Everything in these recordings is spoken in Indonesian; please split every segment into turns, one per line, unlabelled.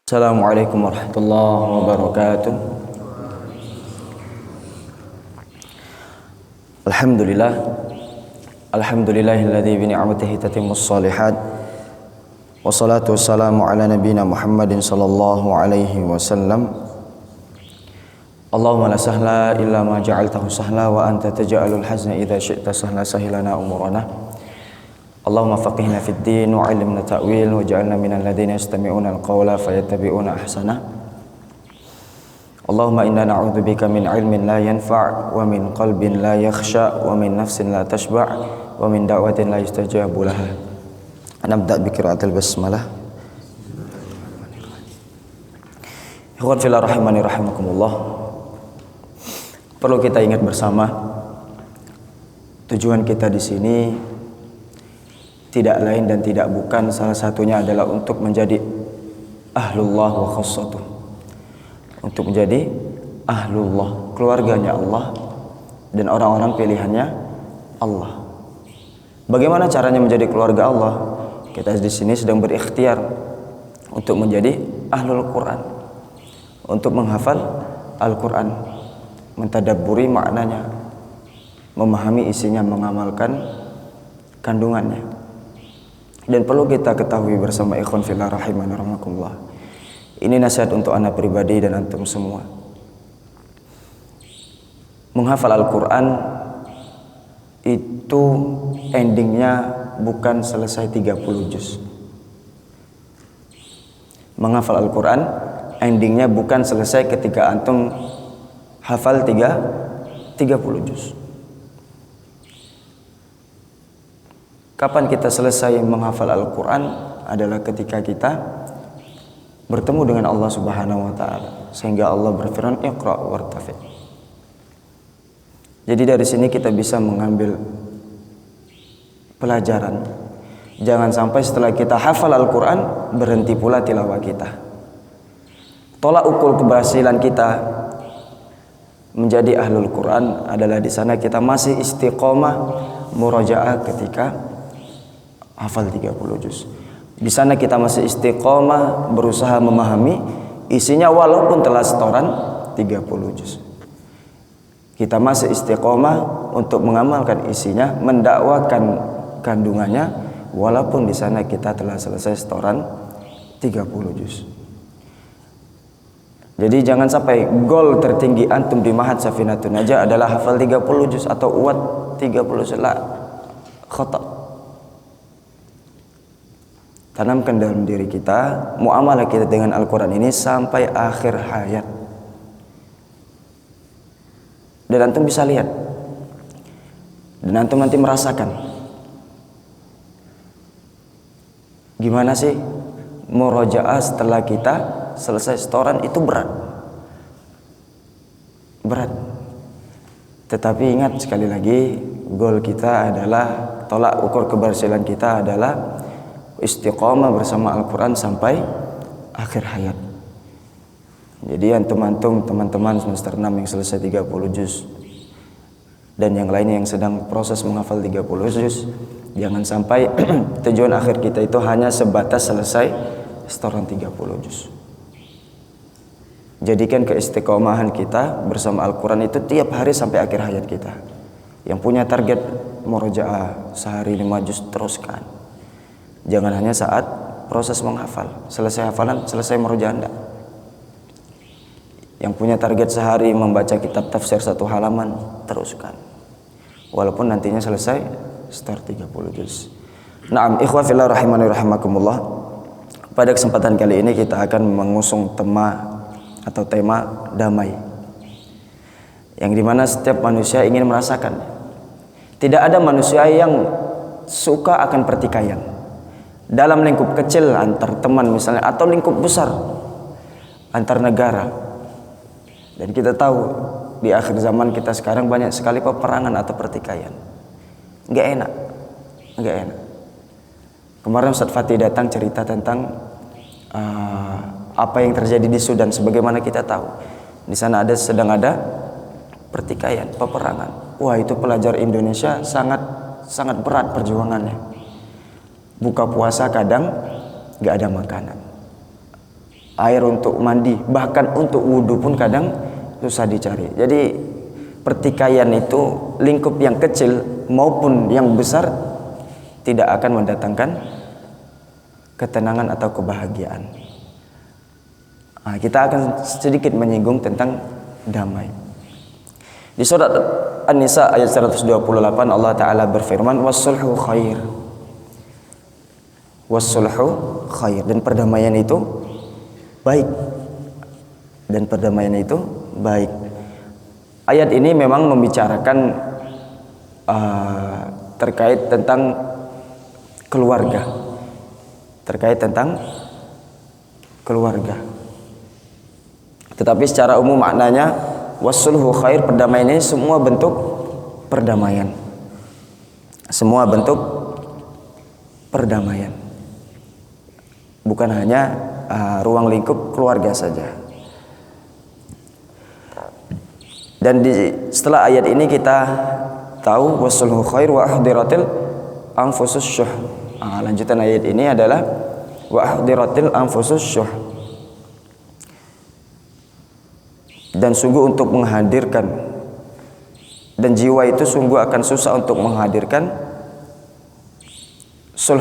Assalamualaikum warahmatullahi wabarakatuh. Alhamdulillah. Alhamdulillahilladzi bi ni'matihi tatimmus shalihat. Wassalatu wassalamu ala nabiyyina Muhammadin sallallahu alaihi wasallam. Allahumma la sahla illa ma ja'altahu sahla wa anta taj'alul hazna idza syi'ta sahla sahilana umurana. Allahumma faqihna fid din wa 'allimna ta'wil waj'alna minal ladzina yastami'una al-qawla fayattabi'una ahsana. Allahumma inna na'udzubika min 'ilmin la yanfa' wa min qalbin la yakhsha wa min nafsin la tashba' wa min da'watin la yustajabu laha. Nabda' bi qira'atil basmalah. Ikhwan fillah rahimani rahimakumullah. Perlu kita ingat bersama, tujuan kita di sini tidak lain dan tidak bukan, salah satunya adalah untuk menjadi ahlullah wa khassatuh, untuk menjadi ahlullah, keluarganya Allah dan orang-orang pilihannya Allah. Bagaimana caranya menjadi keluarga Allah? Kita di sini sedang berikhtiar untuk menjadi ahlul Quran, untuk menghafal Al-Quran, mentadabburi maknanya, memahami isinya, mengamalkan kandungannya. Dan perlu kita ketahui bersama ikhwan fillah rahimani rahimakumullah, ini nasihat untuk anak pribadi dan antum semua. Menghafal Al-Quran itu endingnya bukan selesai 30 juz. Menghafal Al-Quran endingnya bukan selesai ketika antum hafal 30 juz. Kapan kita selesai menghafal Al-Quran adalah ketika kita bertemu dengan Allah Subhanahu wa ta'ala, sehingga Allah berfirman Iqra' wartafi'. Jadi dari sini kita bisa mengambil pelajaran. Jangan sampai setelah kita hafal Al-Quran berhenti pula tilawah kita. Tolak ukur keberhasilan kita menjadi ahlul Quran adalah di sana kita masih istiqomah murajaah ketika hafal 30 juz. Di sana kita masih istiqomah berusaha memahami isinya walaupun telah setoran 30 juz. Kita masih istiqomah untuk mengamalkan isinya, mendakwakan kandungannya walaupun di sana kita telah selesai setoran 30 juz. Jadi jangan sampai gol tertinggi antum di Ma'had Safinatun Najah adalah hafal 30 juz atau uwat 30 juz. Khata'. Tanamkan dalam diri kita muamalah kita dengan Al-Quran ini sampai akhir hayat. Dan antum bisa lihat, dan antum nanti merasakan gimana sih murojaah setelah kita selesai setoran. Itu berat. Tetapi ingat sekali lagi, goal kita adalah, tolak ukur keberhasilan kita adalah istiqomah bersama Al-Quran sampai akhir hayat. Jadi antum-antum teman-teman semester 6 yang selesai 30 juz dan yang lainnya yang sedang proses menghafal 30 juz, jangan sampai tujuan akhir kita itu hanya sebatas selesai setoran 30 juz. Jadikan keistiqomahan kita bersama Al-Quran itu tiap hari sampai akhir hayat kita. Yang punya target murojaah sehari 5 juz, teruskan. Jangan hanya saat proses menghafal, selesai hafalan, selesai murojaah anda. Yang punya target sehari membaca kitab tafsir 1 halaman, teruskan. Walaupun nantinya selesai setor 30 juz. Naam, ikhwan fillah rahimani rahimakumullah. Pada kesempatan kali ini kita akan mengusung tema damai. Yang dimana setiap manusia ingin merasakan. Tidak ada manusia yang suka akan pertikaian. Dalam lingkup kecil antar teman misalnya, atau lingkup besar antar negara. Dan kita tahu di akhir zaman kita sekarang banyak sekali peperangan atau pertikaian. Nggak enak. Kemarin Ustaz Fatih datang cerita tentang apa yang terjadi di Sudan. Sebagaimana kita tahu, di sana sedang ada pertikaian, peperangan. Wah, itu pelajar Indonesia sangat berat perjuangannya. Buka puasa kadang gak ada makanan. air untuk mandi, bahkan untuk wudhu pun kadang susah dicari. Jadi pertikaian itu, lingkup yang kecil maupun yang besar, tidak akan mendatangkan ketenangan atau kebahagiaan. Kita akan sedikit menyinggung tentang damai. Di surat An-Nisa ayat 128 Allah Ta'ala berfirman, wassulhu khair. Wassulhu khair. Dan perdamaian itu baik. Dan perdamaian itu baik. Ayat ini memang membicarakan terkait tentang keluarga. Terkait tentang keluarga. Tetapi secara umum maknanya wassulhu khair, perdamaian ini semua bentuk perdamaian. Semua bentuk perdamaian. Bukan hanya ruang lingkup keluarga saja. Dan setelah ayat ini kita tahu wassulhu khair wa ahdiratil anfusus syuh. Lanjutan ayat ini adalah wa ahdiratil anfusus syuh. Dan sungguh untuk menghadirkan, dan jiwa itu sungguh akan susah untuk menghadirkan sulh.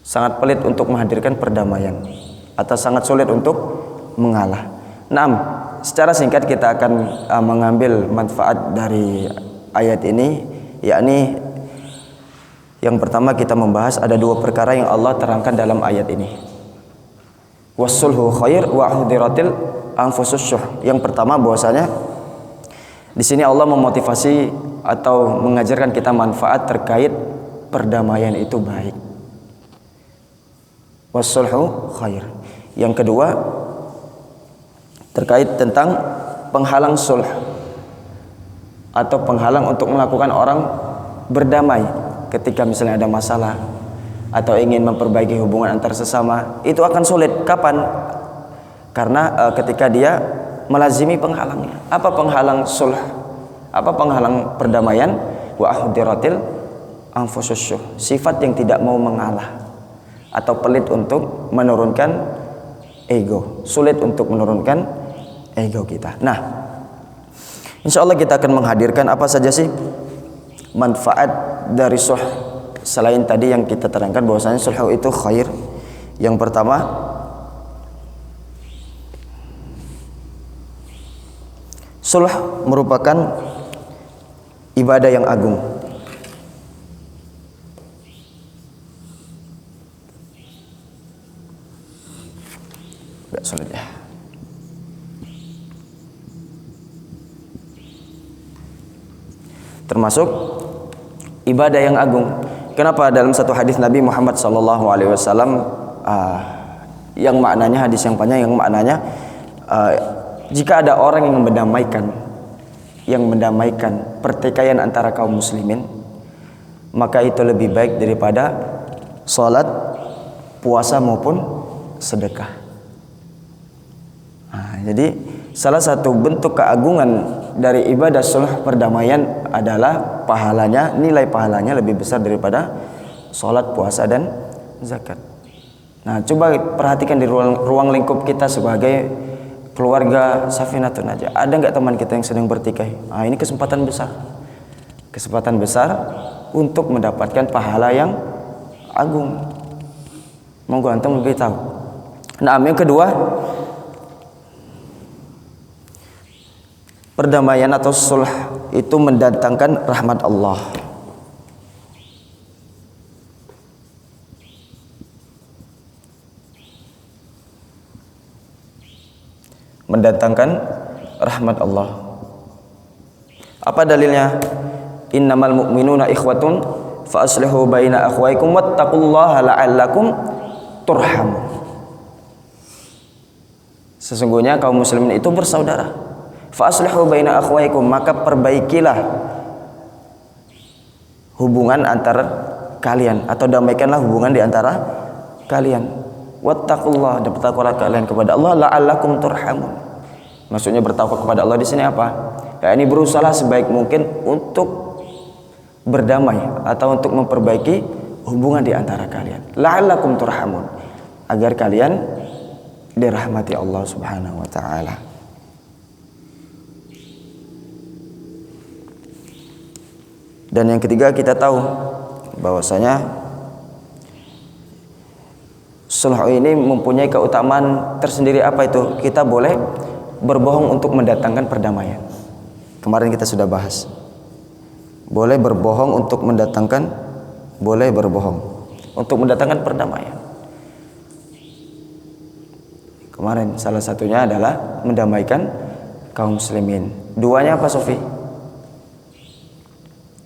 Sangat pelit untuk menghadirkan perdamaian, atau sangat sulit untuk mengalah. Secara singkat kita akan mengambil manfaat dari ayat ini, yakni yang pertama kita membahas ada dua perkara yang Allah terangkan dalam ayat ini. Wassulhu khair wa ahdiratil anfusus syuh. Yang pertama bahwasanya di sini Allah memotivasi atau mengajarkan kita manfaat terkait perdamaian itu baik. Wassulhu khair. Yang kedua terkait tentang penghalang sulh atau penghalang untuk melakukan orang berdamai ketika misalnya ada masalah atau ingin memperbaiki hubungan antar sesama. Itu akan sulit. Kapan? Karena ketika dia melazimi penghalangnya. Apa penghalang sulh? Apa penghalang perdamaian? Wa ahdiratil anfusus syuh. Sifat yang tidak mau mengalah atau pelit untuk menurunkan ego, sulit untuk menurunkan ego kita. Insya Allah kita akan menghadirkan apa saja sih manfaat dari sulh selain tadi yang kita terangkan bahwasanya sulh itu khair. Yang pertama, sulh merupakan ibadah yang agung. Agak sulit ya. Termasuk ibadah yang agung. Kenapa? Dalam satu hadis Nabi Muhammad SAW yang maknanya, hadis yang panjang yang maknanya jika ada orang yang mendamaikan pertikaian antara kaum muslimin, maka itu lebih baik daripada salat, puasa maupun sedekah. Jadi salah satu bentuk keagungan dari ibadah sulh perdamaian adalah pahalanya, nilai pahalanya lebih besar daripada sholat, puasa, dan zakat. Coba perhatikan di ruang lingkup kita sebagai keluarga Safinatun Najah. Ada nggak teman kita yang sedang bertikai? Ini kesempatan besar untuk mendapatkan pahala yang agung. Monggo antum lebih tahu. Yang kedua, perdamaian atau sulh itu mendatangkan rahmat Allah. Mendatangkan rahmat Allah. Apa dalilnya? Innamal mu'minuna ikhwatun fa aslihu baina akhwaykum wattaqullaha la'allakum turhamun. Sesungguhnya kaum muslimin itu bersaudara. Fa aslihu baina akhwaykum, maka perbaikilah hubungan antara kalian atau damaikanlah hubungan di antara kalian. Wattaqullah, dan bertakwalah kalian kepada Allah la'allakum turhamun. Maksudnya bertakwa kepada Allah di sini apa? Ini berusaha sebaik mungkin untuk berdamai atau untuk memperbaiki hubungan di antara kalian. La'allakum turhamun. agar kalian dirahmati Allah Subhanahu wa taala. Dan yang ketiga, kita tahu bahwasanya sulh ini mempunyai keutamaan tersendiri. Apa itu? Kita boleh berbohong untuk mendatangkan perdamaian. Kemarin kita sudah bahas. Boleh berbohong untuk mendatangkan perdamaian. Kemarin salah satunya adalah mendamaikan kaum muslimin. Duanya apa, Sofi?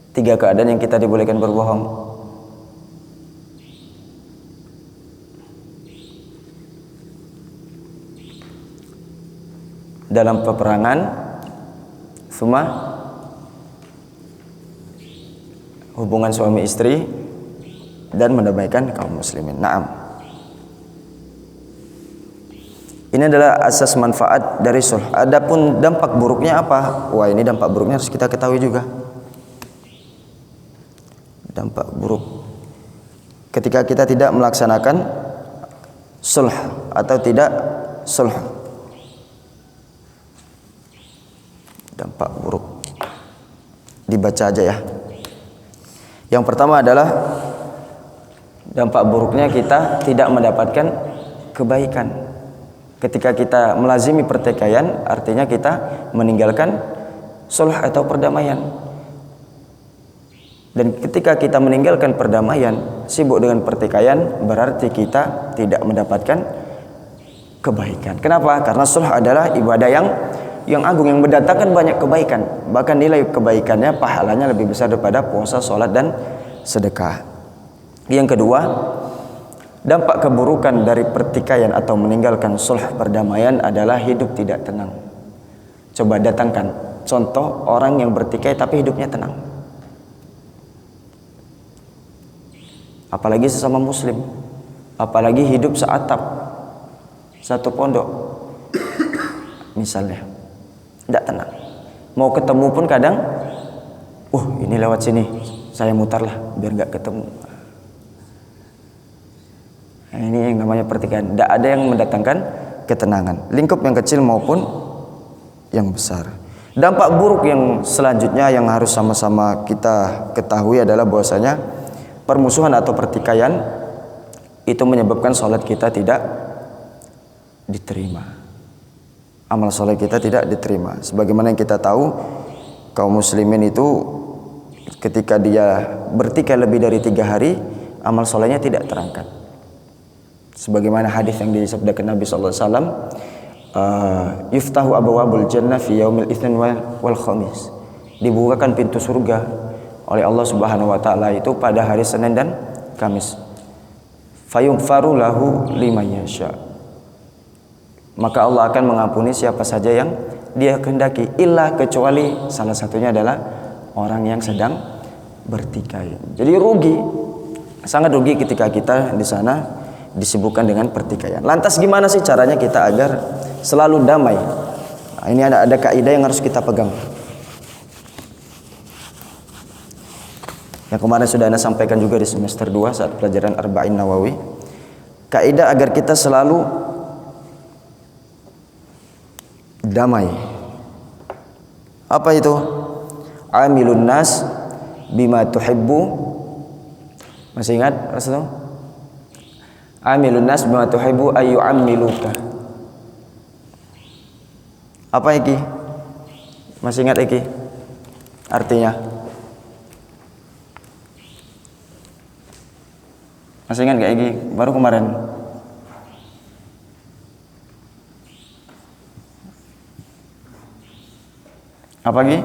3 keadaan yang kita dibolehkan berbohong. Dalam peperangan, semua hubungan suami istri, dan mendamaikan kaum muslimin. Naam. Ini adalah asas manfaat dari sulh. Adapun dampak buruknya apa? Wah, ini dampak buruknya harus kita ketahui juga. Dampak buruk ketika kita tidak melaksanakan sulh atau tidak sulh. Dampak buruk dibaca aja ya. Yang pertama adalah dampak buruknya kita tidak mendapatkan kebaikan. Ketika kita melazimi pertikaian, artinya kita meninggalkan sulh atau perdamaian. Dan ketika kita meninggalkan perdamaian, sibuk dengan pertikaian, berarti kita tidak mendapatkan kebaikan. Kenapa? Karena sulh adalah ibadah yang agung, yang mendatangkan banyak kebaikan. Bahkan nilai kebaikannya, pahalanya lebih besar daripada puasa, sholat, dan sedekah. Yang kedua, dampak keburukan dari pertikaian atau meninggalkan sulh perdamaian adalah hidup tidak tenang. Coba datangkan contoh orang yang bertikai tapi hidupnya tenang. Apalagi sesama muslim, apalagi hidup seatap, satu pondok misalnya, tidak tenang. Mau ketemu pun kadang, ini lewat sini, saya mutarlah biar nggak ketemu. Nah, ini yang namanya pertikaian. Tidak ada yang mendatangkan ketenangan, lingkup yang kecil maupun yang besar. Dampak buruk yang selanjutnya yang harus sama-sama kita ketahui adalah bahwasanya permusuhan atau pertikaian itu menyebabkan sholat kita tidak diterima. Amal sholat kita tidak diterima. Sebagaimana yang kita tahu, kaum muslimin itu ketika dia bertikai lebih dari 3 hari, amal sholatnya tidak terangkat. Sebagaimana hadis yang disabdakan Nabi sallallahu alaihi wasallam, yuftahu abwabul jannah fi yaumil itsnin wal khamis. Dibukakan pintu surga oleh Allah Subhanahu wa taala itu pada hari Senin dan Kamis. Fayughfaru lahu liman yasha. Maka Allah akan mengampuni siapa saja yang Dia kehendaki, illa kecuali salah satunya adalah orang yang sedang bertikai. Jadi rugi, sangat rugi ketika kita di sana disibukkan dengan pertikaian. Lantas gimana sih caranya kita agar selalu damai? Nah, ini ada kaidah yang harus kita pegang. Yang kemarin sudah Anda sampaikan juga di semester 2 saat pelajaran Arba'in Nawawi. Kaidah agar kita selalu damai. Apa itu? Amilun nas bima tuhibbu. Masih ingat Rasulullah? Amilun nas bima tuhibbu ayu amiluka. Apa iki? Masih ingat iki? Artinya? Masih ingat gak iki? Baru kemarin. Apa lagi?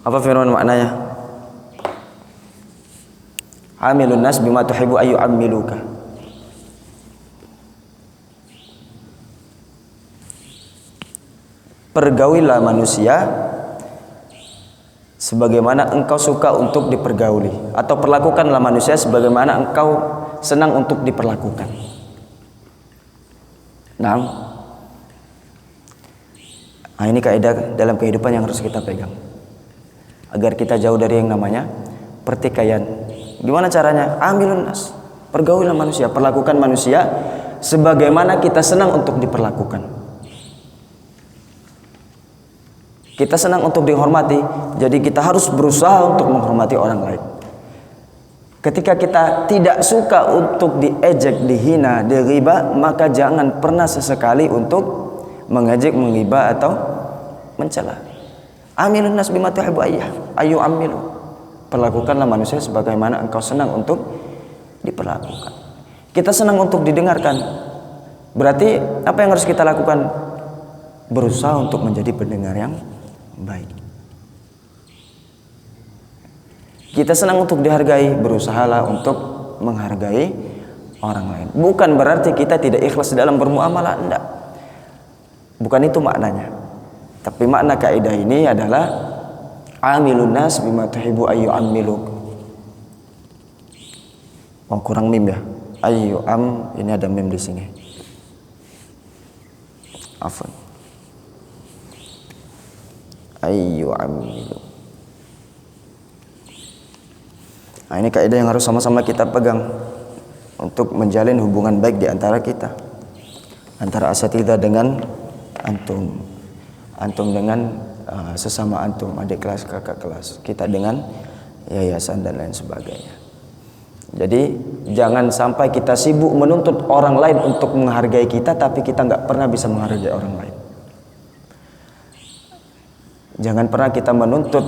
Apa firman maknanya? Amilun nas bima tuhibbu ayu amiluka. Pergaulilah manusia sebagaimana engkau suka untuk dipergauli, atau perlakukanlah manusia sebagaimana engkau senang untuk diperlakukan. Nah, ini kaidah dalam kehidupan yang harus kita pegang agar kita jauh dari yang namanya pertikaian. Gimana caranya? Amilun nas, pergaulan manusia, perlakukan manusia sebagaimana kita senang untuk diperlakukan. Kita senang untuk dihormati, jadi kita harus berusaha untuk menghormati orang lain. Ketika kita tidak suka untuk diejek, dihina, diriba, maka jangan pernah sesekali untuk mengejek, menghina atau mencela. Amilun nas bima tuhibbu ayu amilu. Perlakukanlah manusia sebagaimana engkau senang untuk diperlakukan. Kita senang untuk didengarkan. Berarti apa yang harus kita lakukan? Berusaha untuk menjadi pendengar yang baik. Kita senang untuk dihargai, berusahalah untuk menghargai orang lain. Bukan berarti kita tidak ikhlas dalam bermuamalah, enggak. Bukan itu maknanya. Tapi makna kaidah ini adalah amilun nas bima tuhibbu ayu amiluk. Oh, kurang mim ya. Ayu am, ini ada mim di sini. Afwan. Ayu amilu. Nah, ini kaidah yang harus sama-sama kita pegang untuk menjalin hubungan baik di antara kita, antara asatidzah dengan antum, antum dengan sesama antum, adik kelas, kakak kelas, kita dengan yayasan dan lain sebagainya. Jadi jangan sampai kita sibuk menuntut orang lain untuk menghargai kita, tapi kita nggak pernah bisa menghargai orang lain. Jangan pernah kita menuntut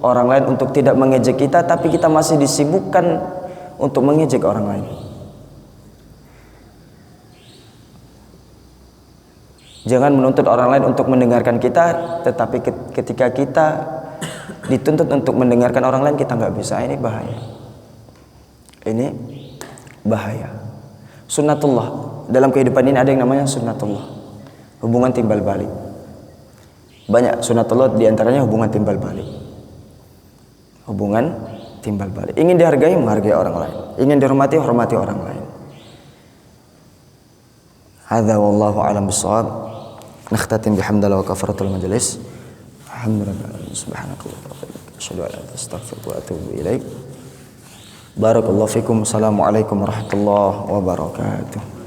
orang lain untuk tidak mengejek kita, tapi kita masih disibukkan untuk mengejek orang lain. Jangan menuntut orang lain untuk mendengarkan kita, tetapi ketika kita dituntut untuk mendengarkan orang lain, kita nggak bisa. Ini bahaya. Ini bahaya. Sunnatullah. Dalam kehidupan ini ada yang namanya sunnatullah, hubungan timbal balik. Banyak sunnatullah, diantaranya hubungan timbal balik. Hubungan timbal balik. Ingin dihargai, menghargai orang lain. Ingin dihormati, hormati orang lain. Hadza wallahu a'lam bissawab. Nakhtatim bihamdillah wa kafaratul majlis. Alhamdulillah subhanakallah wa bihamdika asyhadu an la ilaha illa anta astaghfiruka wa atubu ilaik. Barakallahu fikum. Assalamualaikum warahmatullahi wabarakatuh.